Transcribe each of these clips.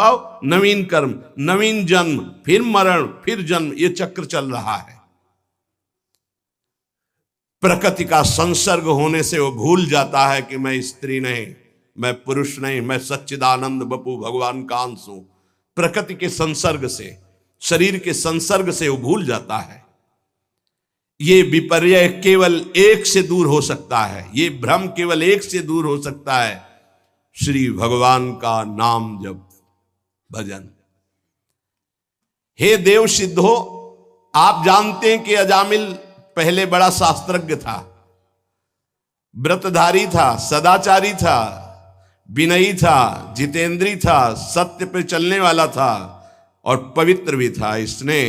अब नवीन कर्म, नवीन जन्म, फिर मरण, फिर जन्म, ये चक्र चल रहा है। प्रकृति का संसर्ग होने से वो भूल जाता है कि मैं स्त्री नहीं, मैं पुरुष नहीं, मैं सच्चिदानंद बपू भगवान का अंश हूं। प्रकृति के संसर्ग से, शरीर के संसर्ग से वो भूल जाता है। ये विपर्य केवल एक से दूर हो सकता है, ये भ्रम केवल एक से दूर हो सकता है, श्री भगवान का नाम जप, भजन। हे देव सिद्धो, आप जानते हैं कि अजामिल पहले बड़ा शास्त्रज्ञ था, व्रतधारी था, सदाचारी था, विनयी था, जितेंद्री था, सत्य पे चलने वाला था और पवित्र भी था। इसने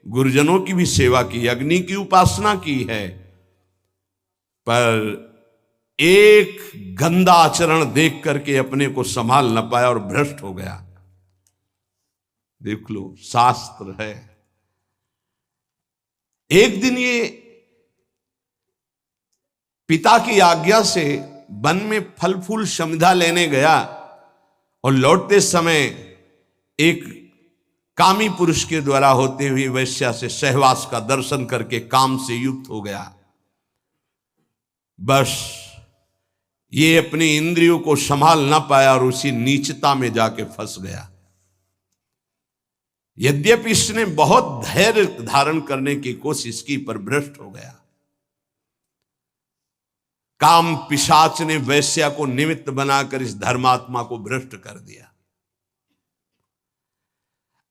गुरुजनों की भी सेवा की, अग्नि की उपासना की है, पर एक गंदा आचरण देख करके अपने को संभाल न पाया और भ्रष्ट हो गया। देख लो, शास्त्र है। एक दिन ये पिता की आज्ञा से वन में फल फूल समिधा लेने गया और लौटते समय एक कामी पुरुष के द्वारा होते हुए वैश्या से सहवास का दर्शन करके काम से युक्त हो गया। बस ये अपनी इंद्रियों को संभाल ना पाया और उसी नीचता में जाके फंस गया। यद्यपि इसने बहुत धैर्य धारण करने की कोशिश की पर भ्रष्ट हो गया। काम पिशाच ने वैश्या को निमित्त बनाकर इस धर्मात्मा को भ्रष्ट कर दिया।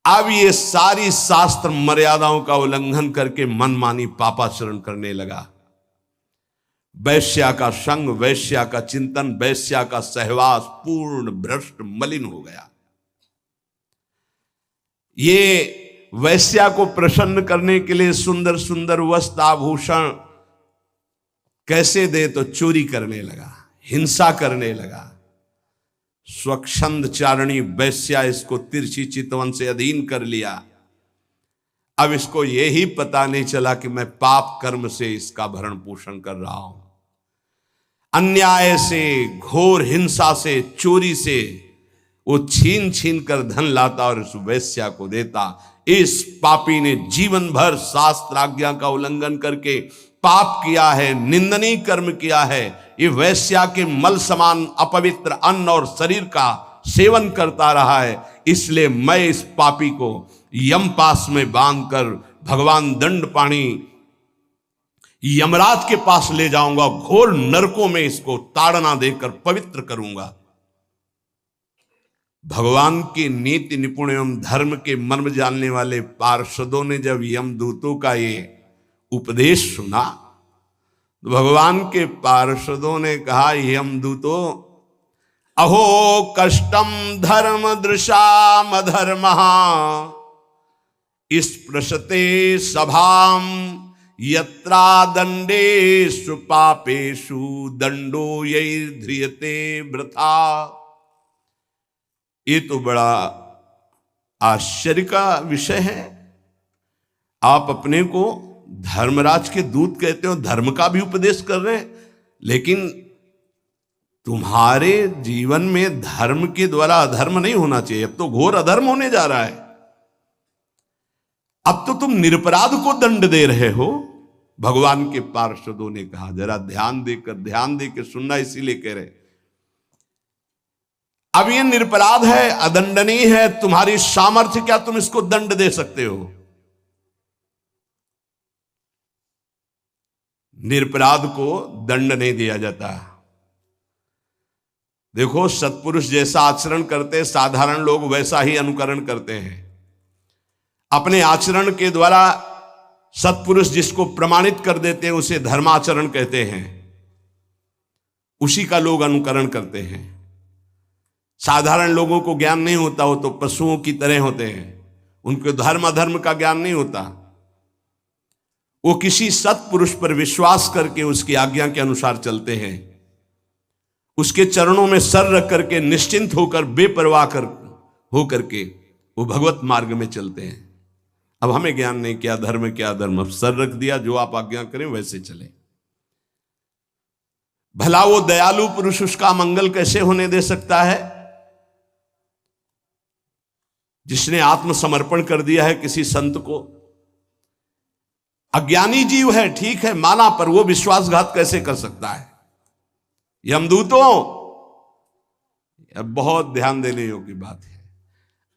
अब ये सारी शास्त्र मर्यादाओं का उल्लंघन करके मनमानी पापाचरण करने लगा। वैश्या का संग, वैश्या का चिंतन, वैश्या का सहवास पूर्ण भ्रष्ट मलिन हो गया। ये वैश्या को प्रसन्न करने के लिए सुंदर सुंदर वस्त्र आभूषण कैसे दे तो चोरी करने लगा, हिंसा करने लगा। स्वच्छंद चारणी वैश्या इसको तिरछी चितवन से अधीन कर लिया। अब इसको यही पता नहीं चला कि मैं पाप कर्म से इसका भरण पोषण कर रहा हूं। अन्याय से, घोर हिंसा से, चोरी से वो छीन छीन कर धन लाता और इस वैश्या को देता। इस पापी ने जीवन भर शास्त्र आज्ञा का उल्लंघन करके पाप किया है, निंदनीय कर्म किया है। ये वैश्या के मल समान अपवित्र अन्न और शरीर का सेवन करता रहा है। इसलिए मैं इस पापी को यमपास में बांधकर भगवान दंडपाणी यमराज के पास ले जाऊंगा, घोर नरकों में इसको ताड़ना देकर पवित्र करूंगा। भगवान के नीति निपुण एवं धर्म के मर्म जानने वाले पार्षदों ने जब यमदूतों का ये उपदेश सुना तो भगवान के पार्षदों ने कहा, यमदूतों, अहो कष्टम धर्म दृशाम धर्म स्पृशते सभाम यत्रा दंडेषु पापेषु दंडो यैर्ध्रियते वृथा। ये तो बड़ा आश्चर्य का विषय है। आप अपने को धर्मराज के दूत कहते हो, धर्म का भी उपदेश कर रहे हैं, लेकिन तुम्हारे जीवन में धर्म के द्वारा अधर्म नहीं होना चाहिए। अब तो घोर अधर्म होने जा रहा है। अब तो तुम निरपराध को दंड दे रहे हो। भगवान के पार्षदों ने कहा, जरा ध्यान देकर सुनना, इसीलिए कह रहे, अब ये निरपराध है, अदंडनीय है, तुम्हारी सामर्थ्य क्या तुम इसको दंड दे सकते हो? निरपराध को दंड नहीं दिया जाता। देखो, सत्पुरुष जैसा आचरण करते साधारण लोग वैसा ही अनुकरण करते हैं। अपने आचरण के द्वारा सत्पुरुष जिसको प्रमाणित कर देते हैं उसे धर्माचरण कहते हैं, उसी का लोग अनुकरण करते हैं। साधारण लोगों को ज्ञान नहीं होता, वो तो पशुओं की तरह होते हैं, उनको धर्म अधर्म का ज्ञान नहीं होता। वो किसी सत्पुरुष पर विश्वास करके उसकी आज्ञा के अनुसार चलते हैं, उसके चरणों में सर रख करके निश्चिंत होकर बेपरवाह होकर के वो भगवत मार्ग में चलते हैं। अब हमें ज्ञान नहीं क्या धर्म क्या अधर्म, अब सर रख दिया, जो आप आज्ञा करें वैसे चले। भला वो दयालु पुरुष उसका मंगल कैसे होने दे सकता है? जिसने आत्मसमर्पण कर दिया है किसी संत को। अज्ञानी जीव है, ठीक है, माना, पर वो विश्वासघात कैसे कर सकता है? यमदूतों, अब बहुत ध्यान देने योग्य बात है।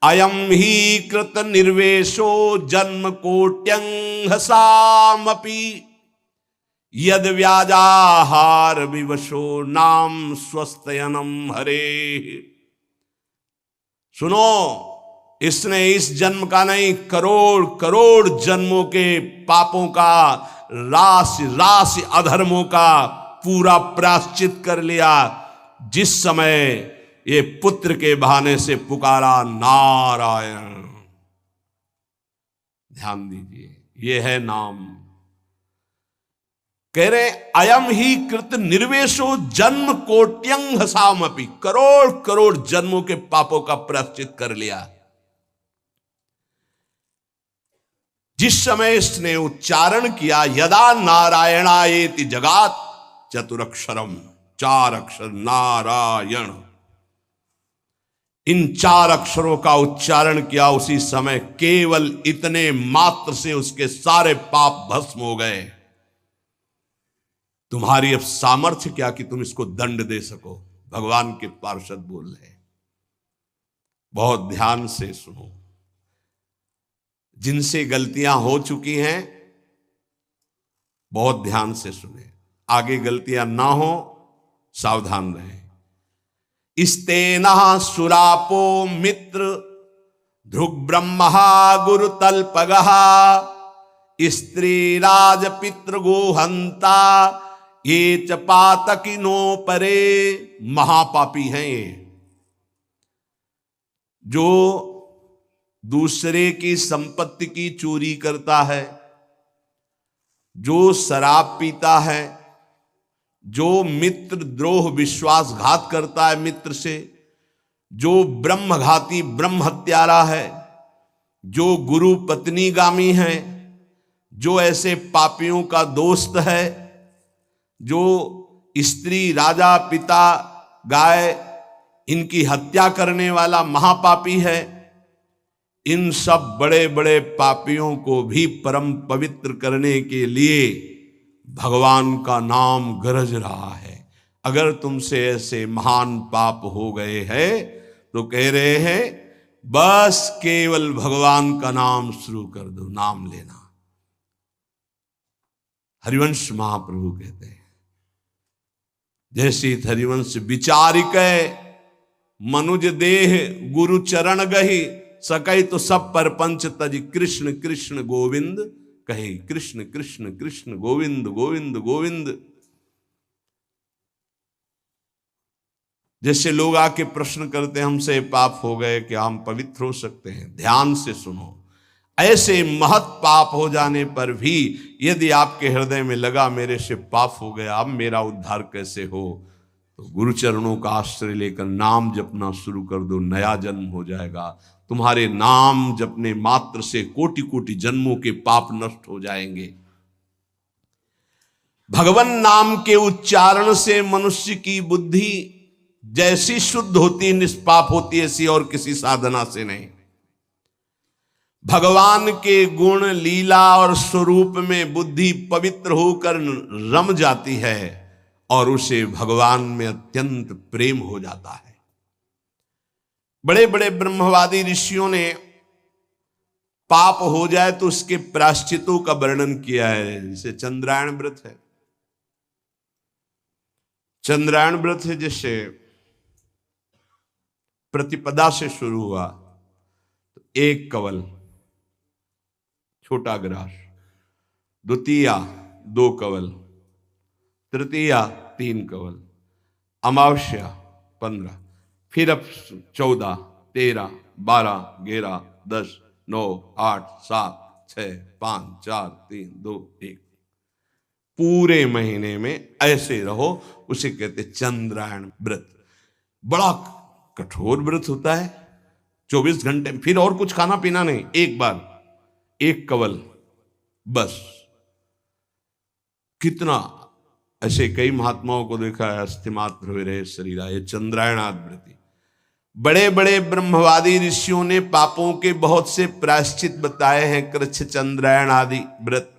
अयम ही कृत निर्वेशो जन्म कोट्यंहसामपि यद व्याजाहार विवशो नाम स्वस्तयनम हरे। सुनो, इसने इस जन्म का नहीं, करोड़ करोड़ जन्मों के पापों का, राशि राशि अधर्मों का पूरा प्रायश्चित कर लिया जिस समय ये पुत्र के बहाने से पुकारा नारायण। ध्यान दीजिए, ये है नाम। कह रहे अयम ही कृत निर्वेशो जन्म कोट्यंहसामपि, करोड़ करोड़ जन्मों के पापों का प्रायश्चित कर लिया जिस समय इसने उच्चारण किया यदा नारायणायेति जगात चतुरक्षरम, 4 अक्षर नारायण, इन 4 अक्षरों का उच्चारण किया उसी समय केवल इतने मात्र से उसके सारे पाप भस्म हो गए। तुम्हारी अब सामर्थ्य क्या कि तुम इसको दंड दे सको? भगवान के पार्षद बोल रहे। बहुत ध्यान से सुनो, जिनसे गलतियां हो चुकी हैं बहुत ध्यान से सुने, आगे गलतियां ना हो सावधान रहे। इस्तेना सुरापो मित्र ध्रुग ब्रह्मा गुरु तल्पगहा स्त्री राज पितृ गोहंता ये च पातकिनो परे। महापापी हैं ये, जो दूसरे की संपत्ति की चोरी करता है, जो शराब पीता है, जो मित्र द्रोह विश्वासघात करता है मित्र से, जो ब्रह्मघाती ब्रह्म हत्यारा है, जो गुरु पत्नीगामी है, जो ऐसे पापियों का दोस्त है, जो स्त्री राजा पिता गाय इनकी हत्या करने वाला महापापी है, इन सब बड़े बड़े पापियों को भी परम पवित्र करने के लिए भगवान का नाम गरज रहा है। अगर तुमसे ऐसे महान पाप हो गए हैं तो कह रहे हैं बस केवल भगवान का नाम शुरू कर दो, नाम लेना। हरिवंश महाप्रभु कहते हैं, जैसे हरिवंश विचारिक मनुज देह गुरु चरण गही सकै तो सब परपंच तज कृष्ण कृष्ण गोविंद कहे। कृष्ण कृष्ण कृष्ण गोविंद गोविंद गोविंद। जैसे लोग आके प्रश्न करते हैं हमसे पाप हो गए, क्या हम पवित्र हो सकते हैं? ध्यान से सुनो, ऐसे महत् पाप हो जाने पर भी यदि आपके हृदय में लगा मेरे से पाप हो गया, अब मेरा उद्धार कैसे हो, तो गुरु चरणों का आश्रय लेकर नाम जपना शुरू कर दो, नया जन्म हो जाएगा। तुम्हारे नाम जपने मात्र से कोटि कोटि जन्मों के पाप नष्ट हो जाएंगे। भगवान नाम के उच्चारण से मनुष्य की बुद्धि जैसी शुद्ध होती, निष्पाप होती, ऐसी और किसी साधना से नहीं। भगवान के गुण लीला और स्वरूप में बुद्धि पवित्र होकर रम जाती है और उसे भगवान में अत्यंत प्रेम हो जाता है। बड़े बड़े ब्रह्मवादी ऋषियों ने पाप हो जाए तो उसके प्रायश्चितों का वर्णन किया है। जैसे चंद्रायण व्रत है, चंद्रायण व्रत है, जैसे प्रतिपदा से शुरू हुआ तो 1 कवल छोटा ग्रास, द्वितीया 2 कवल, तृतीया 3 कवल, अमावस्या 15, फिर अब 14, 13, 12, 11, 10, 9, 8, 7, 6, 5, 4, 3, 2, 1, पूरे महीने में ऐसे रहो। उसे कहते चंद्रायण व्रत। बड़ा कठोर व्रत होता है, 24 घंटे, फिर और कुछ खाना पीना नहीं, एक बार 1 कवल बस। कितना ऐसे कई महात्माओं को देखा है, अस्थिमात्र हुए रहे शरीरा, ये चंद्रायणाद व्रति। बड़े बड़े ब्रह्मवादी ऋषियों ने पापों के बहुत से प्रायश्चित बताए हैं, कृच्छ चंद्रायण आदि व्रत।